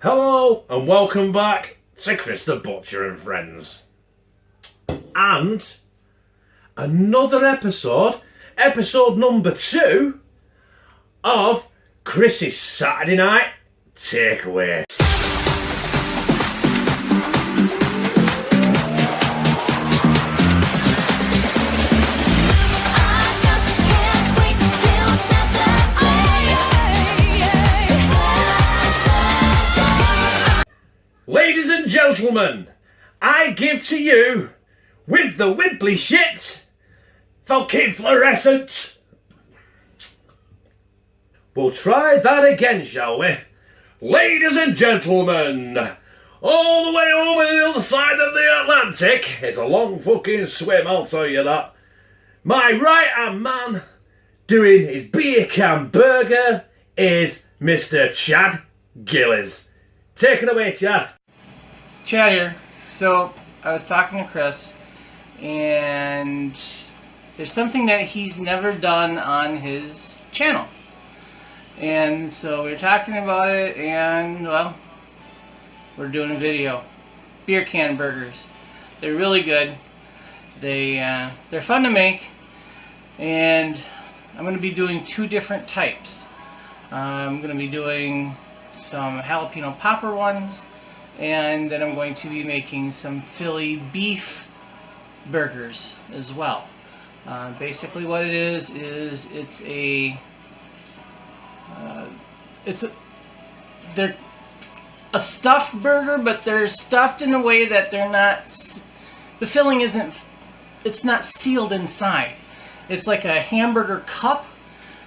Hello and welcome back to Chris the Butcher and Friends. And another episode number 2 of Chris's Saturday Night Takeaway. Ladies and gentlemen, I give to you, with the wibbly shit, fucking fluorescent. We'll try that again, shall we? Ladies and gentlemen, all the way over the other side of the Atlantic, it's a long fucking swim, I'll tell you that. My right-hand man doing his beer can burger is Mr. Chad Gilles. Take it away, Chad. Chad here. So I was talking to Chris, and there's something that he's never done on his channel. And so we were talking about it, and well, we're doing a video. Beer can burgers. They're really good. They're fun to make, and I'm going to be doing 2 different types. I'm going to be doing some jalapeno popper ones, and then I'm going to be making some Philly beef burgers as well. Basically what it is they're a stuffed burger, but they're stuffed in a way that they're not, the filling isn't, it's not sealed inside. It's like a hamburger cup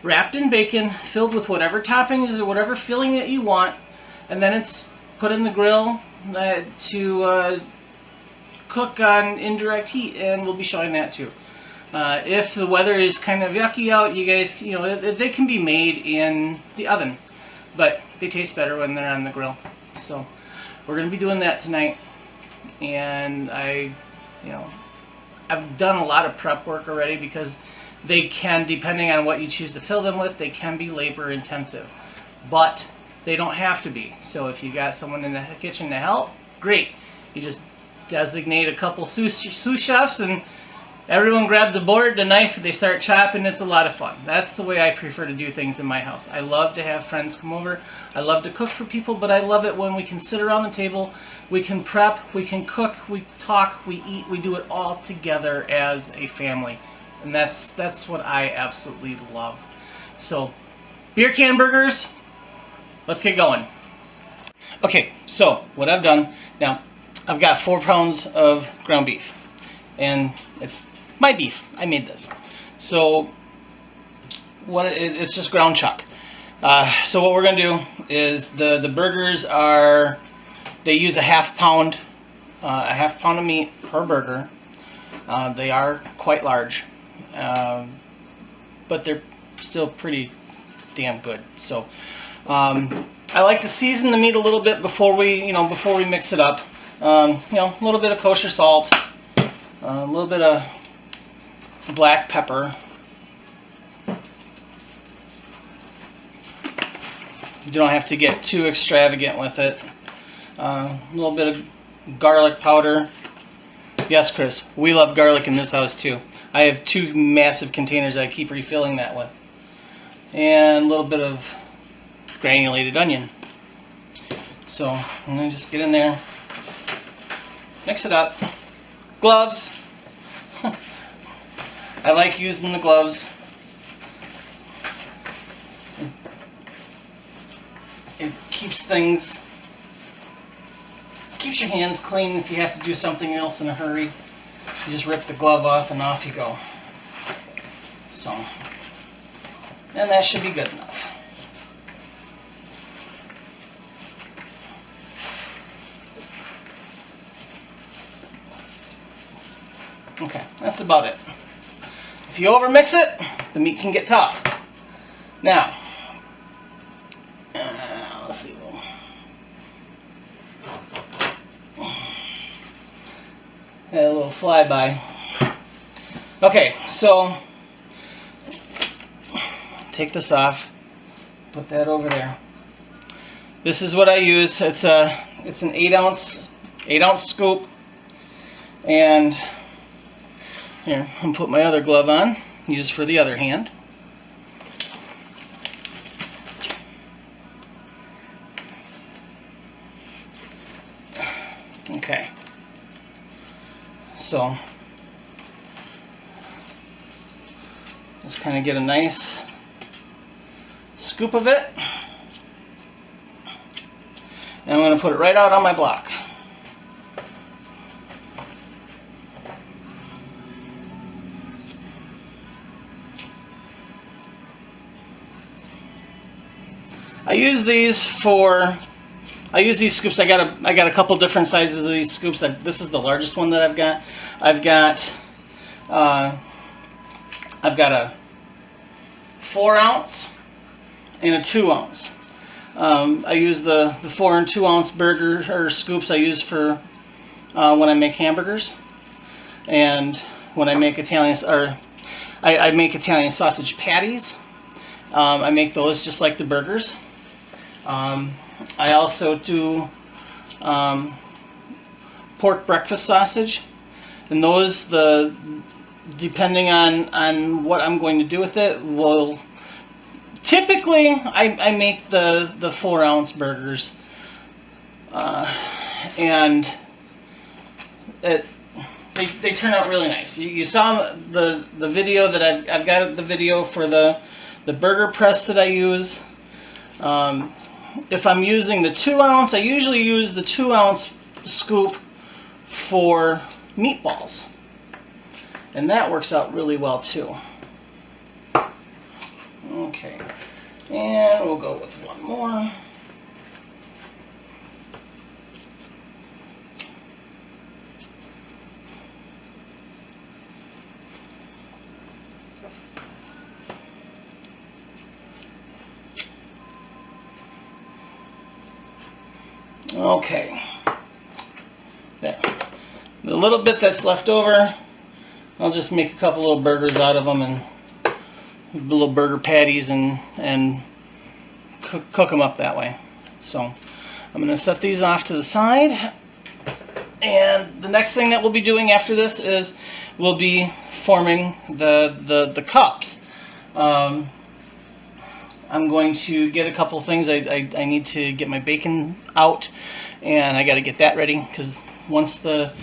wrapped in bacon, filled with whatever toppings or whatever filling that you want, and then it's put in the grill to cook on indirect heat, and we'll be showing that too. If the weather is kind of yucky out, you guys, they can be made in the oven, but they taste better when they're on the grill. So we're going to be doing that tonight, and I've done a lot of prep work already, because they can, depending on what you choose to fill them with, they can be labor intensive, but they don't have to be. So if you got someone in the kitchen to help, great. You just designate a couple sous chefs, and everyone grabs a board, a knife, they start chopping. It's a lot of fun. That's the way I prefer to do things in my house. I love to have friends come over. I love to cook for people, but I love it when we can sit around the table, we can prep, we can cook, we talk, we eat, we do it all together as a family. And that's what I absolutely love. So, beer can burgers, let's get going. Okay, so what I've done, now I've got 4 pounds of ground beef, and it's my beef. I made this. So it's just ground chuck. So what we're going to do is the burgers are, they use a half pound of meat per burger. They are quite large, but they're still pretty damn good. So I like to season the meat a little bit before we mix it up. A little bit of kosher salt, a little bit of black pepper. You don't have to get too extravagant with it. A little bit of garlic powder. Yes, Chris, we love garlic in this house too. I have 2 massive containers I keep refilling that with. And a little bit of granulated onion. So I'm going to just get in there, mix it up. Gloves. I like using the gloves. It keeps your hands clean if you have to do something else in a hurry. You just rip the glove off and off you go. So, and that should be good enough. Okay, that's about it. If you overmix it, the meat can get tough. Now, let's see. Had a little flyby. Okay, so take this off, put that over there. This is what I use. It's an 8-ounce scoop. And here, I'm gonna put my other glove on, use for the other hand. Okay. So just kind of get a nice scoop of it. And I'm going to put it right out on my block. I use these scoops. I got a couple different sizes of these scoops. This is the largest one that I've got. I've got a 4-ounce and a 2-ounce. I use the 4 and 2-ounce burger or scoops I use for when I make hamburgers, and when I make I make Italian sausage patties. I make those just like the burgers. I also do pork breakfast sausage, and those, depending on what I'm going to do with it, will typically I make the 4-ounce burgers, and they turn out really nice. You saw the video that I've got the video for the burger press that I use. If I'm using the 2-ounce, I usually use the 2-ounce scoop for meatballs, and that works out really well too. Okay, and we'll go with one more. Okay, there. The little bit that's left over, I'll just make a couple little burgers out of them, and little burger patties, and cook them up that way. So I'm going to set these off to the side, and the next thing that we'll be doing after this is we'll be forming the cups. I'm going to get a couple things. I need to get my bacon out, and I got to get that ready, because once the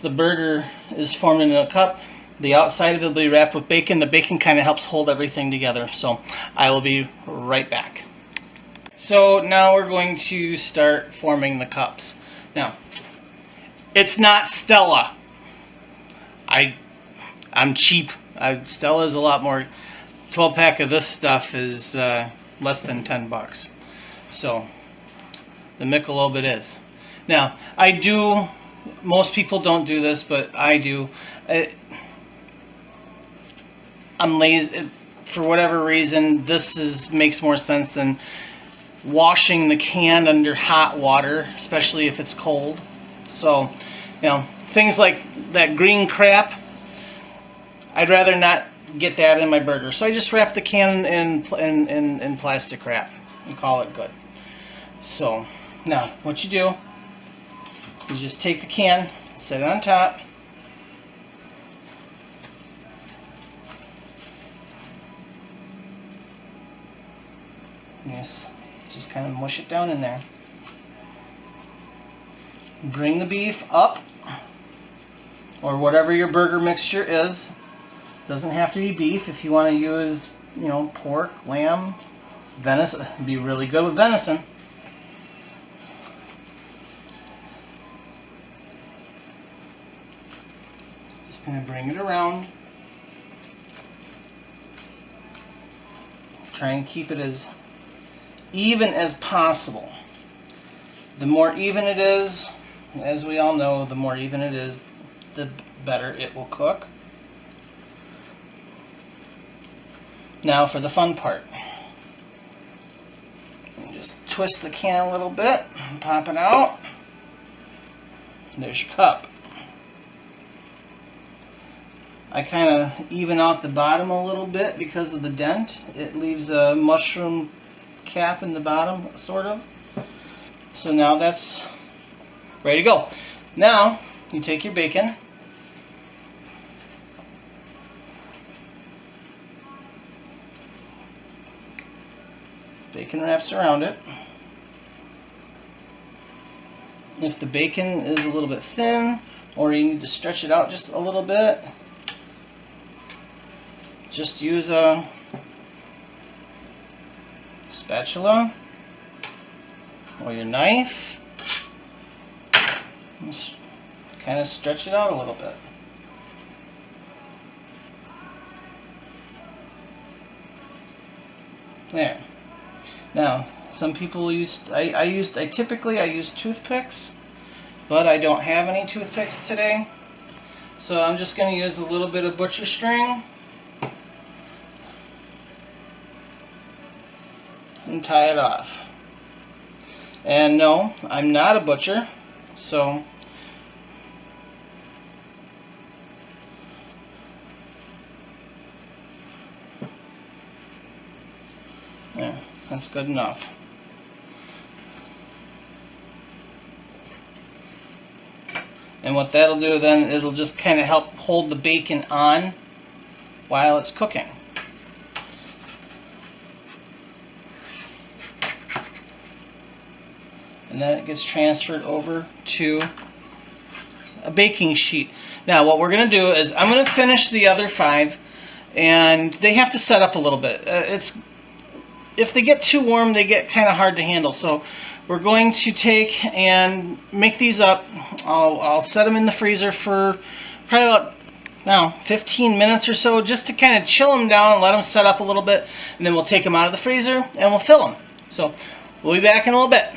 burger is formed in a cup, the outside of it will be wrapped with bacon. The bacon kind of helps hold everything together. So I will be right back. So now we're going to start forming the cups. Now, it's not Stella. I'm cheap. Stella is a lot more. 12-pack of this stuff is less than $10. So the Michelob it is. Now, most people don't do this, but I do. I'm lazy. For whatever reason, this makes more sense than washing the can under hot water, especially if it's cold. So, things like that green crap, I'd rather not get that in my burger. So I just wrap the can in plastic wrap and call it good. So now what you do is just take the can, set it on top, and just kind of mush it down in there. Bring the beef up, or whatever your burger mixture is. Doesn't have to be beef. If you want to use, pork, lamb, venison, it'd be really good with venison. Just going to bring it around. Try and keep it as even as possible. The more even it is, as we all know, the more even it is, the better it will cook. Now for the fun part. Just twist the can a little bit, pop it out. There's your cup. I kind of even out the bottom a little bit because of the dent. It leaves a mushroom cap in the bottom, sort of. So now that's ready to go. Now you take your bacon. Bacon wraps around it. If the bacon is a little bit thin, or you need to stretch it out just a little bit, just use a spatula or your knife. Just kind of stretch it out a little bit. There. Now, some people I typically use toothpicks, but I don't have any toothpicks today. So I'm just going to use a little bit of butcher string and tie it off. And no, I'm not a butcher, so yeah, that's good enough. And what that'll do then, it'll just kind of help hold the bacon on while it's cooking. And then it gets transferred over to a baking sheet. Now what we're going to do is I'm going to finish the other 5, and they have to set up a little bit. If they get too warm, they get kind of hard to handle. So we're going to take and make these up. I'll set them in the freezer for probably about 15 minutes or so, just to kind of chill them down and let them set up a little bit, and then we'll take them out of the freezer and we'll fill them. So we'll be back in a little bit.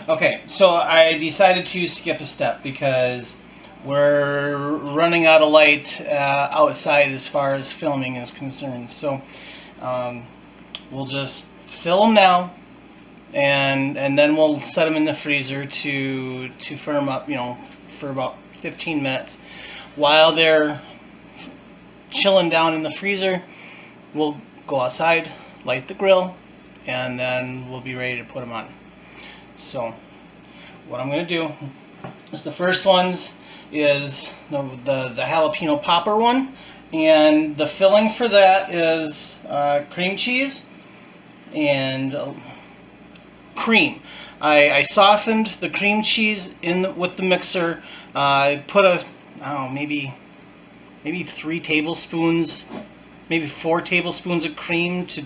Okay, so I decided to skip a step because we're running out of light outside as far as filming is concerned. So we'll just fill them now, and then we'll set them in the freezer to firm up, for about 15 minutes. While they're chilling down in the freezer, we'll go outside, light the grill, and then we'll be ready to put them on. So what I'm going to do is the first ones is the jalapeno popper one, and the filling for that is cream cheese and cream. I softened the cream cheese with the mixer. I put maybe 3 tablespoons, maybe 4 tablespoons of cream to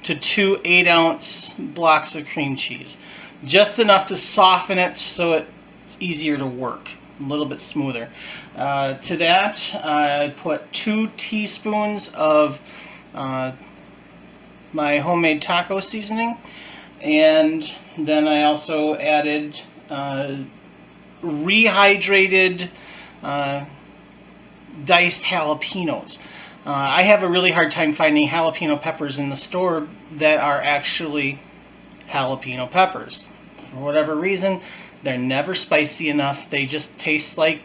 2 8-ounce blocks of cream cheese. Just enough to soften it so it's easier to work, a little bit smoother. To that, I put 2 teaspoons of my homemade taco seasoning, and then I also added rehydrated diced jalapenos. I have a really hard time finding jalapeno peppers in the store that are actually jalapeno peppers. For whatever reason, they're never spicy enough. They just taste like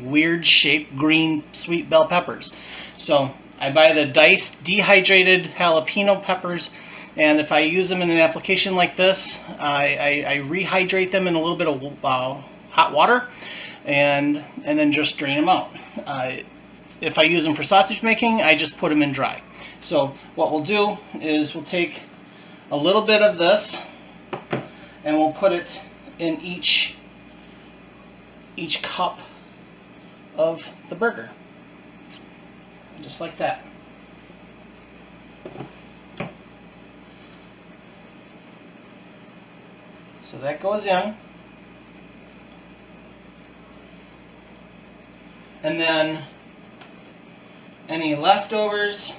weird shaped green sweet bell peppers. So I buy the diced dehydrated jalapeno peppers, and if I use them in an application like this, I rehydrate them in a little bit of hot water, and then just drain them out. If I use them for sausage making, I just put them in dry. So what we'll do is we'll take a little bit of this and we'll put it in each cup of the burger, just like that. So that goes in, and then any leftovers,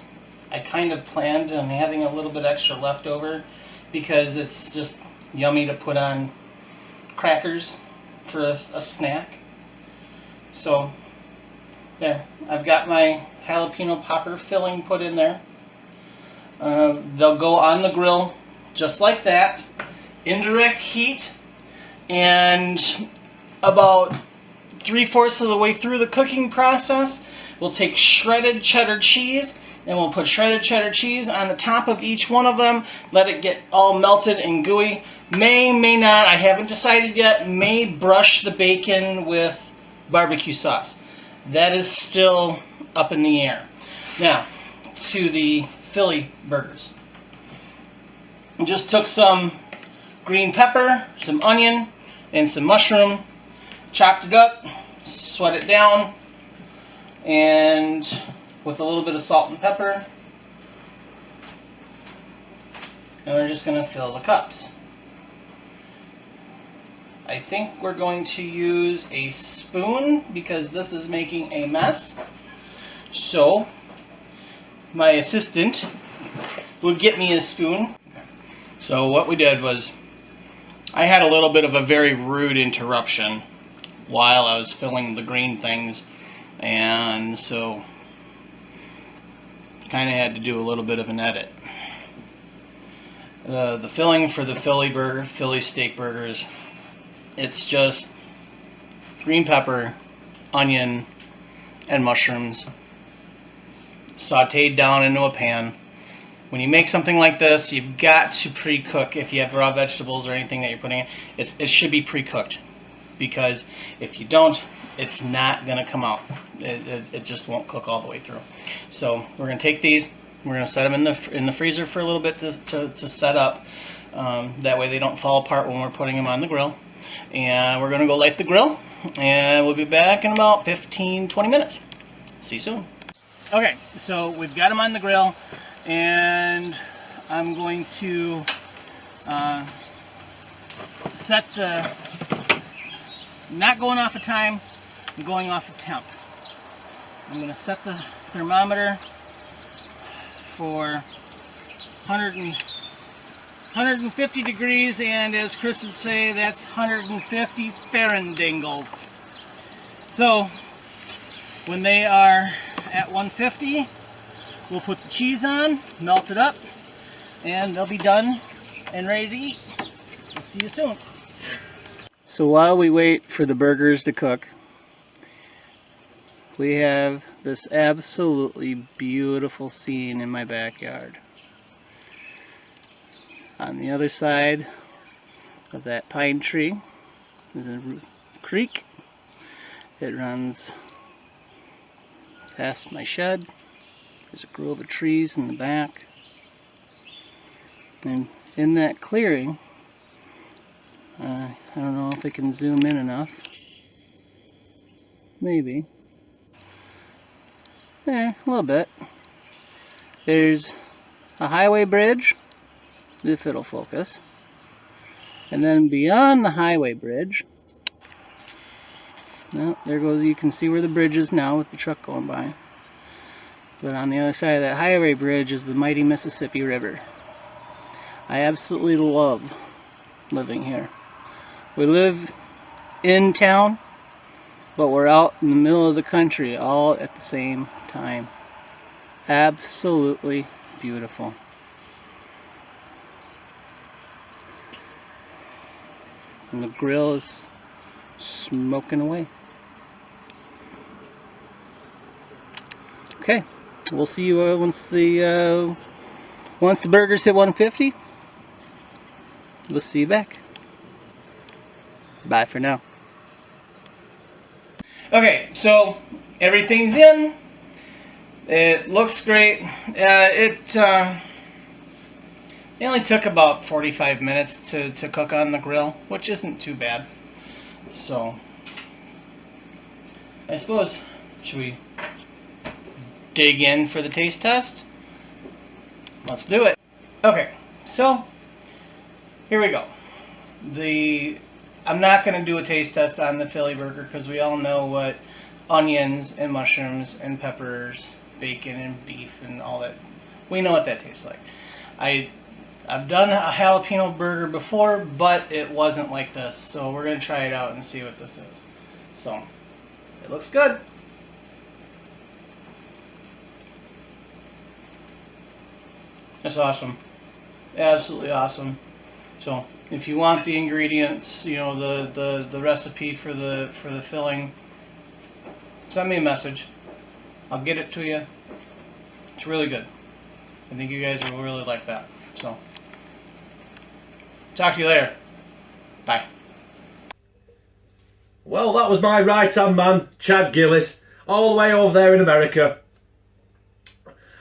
I kind of planned on having a little bit extra leftover because it's just yummy to put on crackers for a snack. So there, I've got my jalapeno popper filling put in there. They'll go on the grill just like that, indirect heat, and about 3/4 of the way through the cooking process, we'll take shredded cheddar cheese And we'll put shredded cheddar cheese on the top of each one of them. Let it get all melted and gooey. May not, I haven't decided yet, may brush the bacon with barbecue sauce. That is still up in the air. Now, to the Philly burgers. Just took some green pepper, some onion, and some mushroom. Chopped it up, sweat it down, and with a little bit of salt and pepper. And we're just going to fill the cups. I think we're going to use a spoon because this is making a mess. So, my assistant will get me a spoon. So what we did was, I had a little bit of a very rude interruption while I was filling the green things, and so kind of had to do a little bit of an edit. The filling for the Philly steak burgers, it's just green pepper, onion, and mushrooms sauteed down into a pan. When you make something like this, you've got to pre-cook. If you have raw vegetables or anything that you're putting in, it should be pre-cooked, because if you don't, it's not going to come out. It just won't cook all the way through. So we're going to take these, we're going to set them in the freezer for a little bit to set up. That way they don't fall apart when we're putting them on the grill. And we're going to go light the grill, and we'll be back in about 15-20 minutes. See you soon. Okay, so we've got them on the grill, and I'm going to set the, not going off of time, I'm going off of temp. I'm going to set the thermometer for 150 degrees, and as Chris would say, that's 150 Fahrendingles. So when they are at 150, we'll put the cheese on, melt it up, and they'll be done and ready to eat. We'll see you soon. So while we wait for the burgers to cook, we have this absolutely beautiful scene in my backyard. On the other side of that pine tree is a creek. It runs past my shed. There's a grove of trees in the back. And in that clearing, I don't know if I can zoom in enough. Maybe. A little bit. There's a highway bridge, if it'll focus. And then beyond the highway bridge, no, there goes, you can see where the bridge is now with the truck going by. But on the other side of that highway bridge is the mighty Mississippi River. I absolutely love living here. We live in town, but we're out in the middle of the country all at the same time. Absolutely beautiful. And the grill is smoking away. Okay, we'll see you once the burgers hit 150. We'll see you back. Bye for now. Okay, so everything's in. It looks great. It only took about 45 minutes to cook on the grill, which isn't too bad. So, I suppose, should we dig in for the taste test? Let's do it. Okay, so here we go. I'm not going to do a taste test on the Philly burger because we all know what onions and mushrooms and peppers, bacon and beef and all that, we know what that tastes like. I've done a jalapeno burger before, but it wasn't like this, so we're going to try it out and see what this is. So, it looks good. It's awesome. Absolutely awesome. So, if you want the ingredients, you know, the recipe for the filling, send me a message. I'll get it to you. It's really good. I think you guys will really like that. So, talk to you later. Bye. Well, that was my right-hand man, Chad Gilles, all the way over there in America.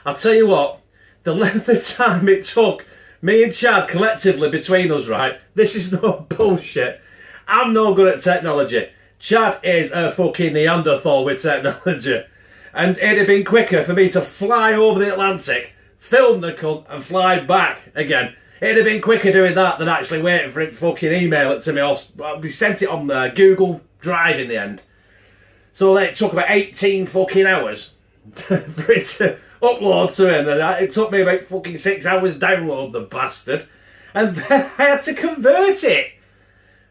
I'll tell you what, the length of time it took me and Chad collectively between us, right? This is no bullshit. I'm no good at technology. Chad is a fucking Neanderthal with technology. And it'd have been quicker for me to fly over the Atlantic, film the cunt, and fly back again. It'd have been quicker doing that than actually waiting for it to fucking email it to me. We sent it on Google Drive in the end. So it took about 18 fucking hours for it to upload to him. And it took me about fucking 6 hours to download the bastard. And then I had to convert it.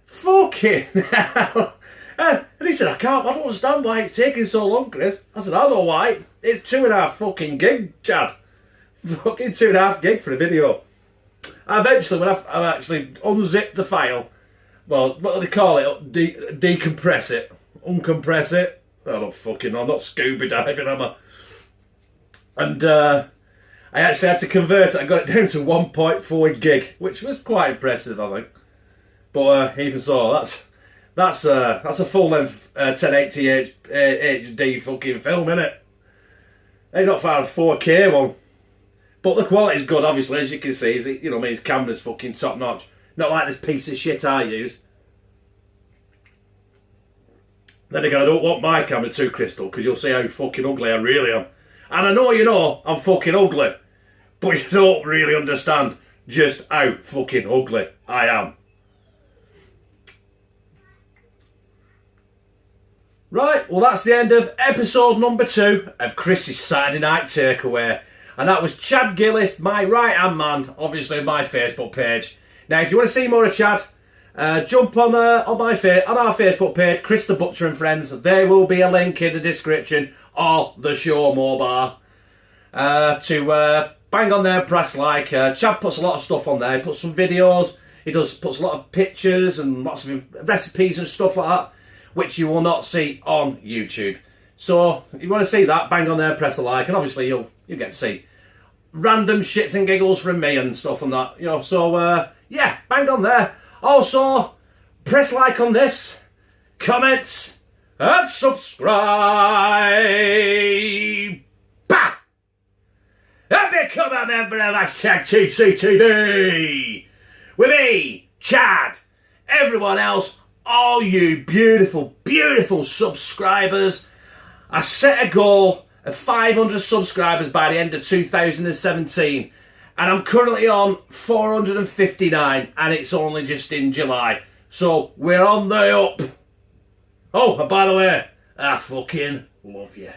Fucking hell. And he said, I don't understand why it's taking so long, Chris. I said, I know why. It's 2.5 fucking gig, Chad. Fucking 2.5 gig for a video. Eventually, when I've actually unzipped the file, well, what do they call it? Decompress it. Uncompress it. I don't fucking know. I'm not scuba diving, am I? And I actually had to convert it. I got it down to 1.4 gig, which was quite impressive, I think. But even so, that's a full-length 1080 HD fucking film, innit? Ain't not far a 4K one. But the quality's good, obviously, as you can see. His camera's fucking top-notch. Not like this piece of shit I use. Then again, I don't want my camera too crystal, because you'll see how fucking ugly I really am. And I know you know I'm fucking ugly. But you don't really understand just how fucking ugly I am. Right, well that's the end of episode number 2 of Chris's Saturday Night Takeaway. And that was Chad Gilles, my right-hand man, obviously on my Facebook page. Now, if you want to see more of Chad, jump on our Facebook page, Chris the Butcher and Friends. There will be a link in the description or the show mobile to bang on there, press like. Chad puts a lot of stuff on there. He puts some videos. He puts a lot of pictures and lots of recipes and stuff like that, which you will not see on YouTube. So, if you want to see that, bang on there, press a like, and obviously you'll get to see random shits and giggles from me and stuff and that, so, yeah, bang on there. Also, press like on this, comment, and subscribe. Bah! And become a member of #TCTD. With me, Chad, everyone else, all you beautiful, beautiful subscribers. I set a goal of 500 subscribers by the end of 2017. And I'm currently on 459, and it's only just in July. So, we're on the up. Oh, and by the way, I fucking love you.